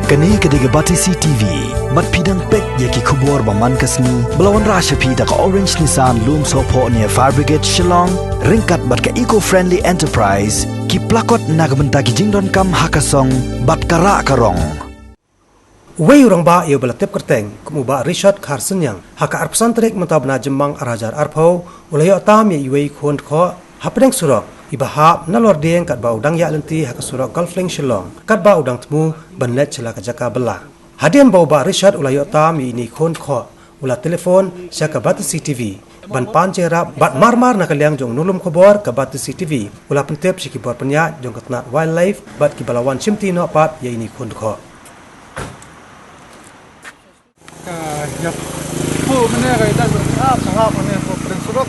Kani kediga Batisi TV, mat pidang pek yaki kubur baman kasni, belawan rasha pida ka Orange Nissan Loom Sopo near Fire Brigade Shillong, ringkat bat ka eco-friendly enterprise, ki plakot nagbenta ki jingdon kam hakasong, bat kara karong. Wei orang ba ia belatip kerteng, kumuba Richard Carson yang, haka arpsan terik mentab na jembang arajar arpau, ulayo tam ya iwei kuhon ko, hapedeng surok, ibahap na lordeng kat ba udang ya lenti haka surok Golfling Shillong, kat ba udang temu benlet cela kajaka bela. Hadian bau ba Richard ulayo tam ya ini kuhon ko, ula telefon syaka Batisi TV, ban pancera bat marmar na kaliang jong nulum kobor ke Batisi TV, ula pentep si kibor penya jong ketnat wildlife bat kibalawan simti no pat ya ini kuhon ko. Ya, po mana kaya dah sangat mana po perinsurok.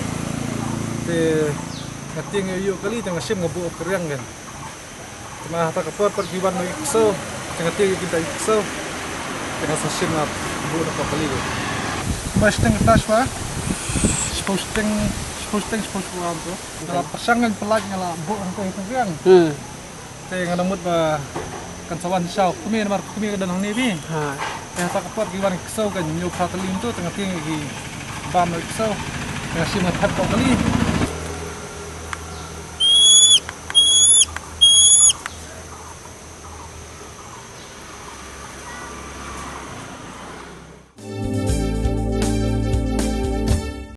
Nating iyo kali tengah sim ngabu keriang kan. Cuma tak kapur pergiwan lagi kesel, tengah tiga kita kesel, tengah sasim ngap bu nak kali. Mas tengah taswa, posting buat tu. Kalau pasangan pelaknya lah bu angko itu keriang. Tengah namut bah kan sawan siau, kami dan hang ni bi. Yang tak kapur giwan kesel kan nyuk kali itu tengah tiga lagi bam lagi kesel, tengah sim ngap kali.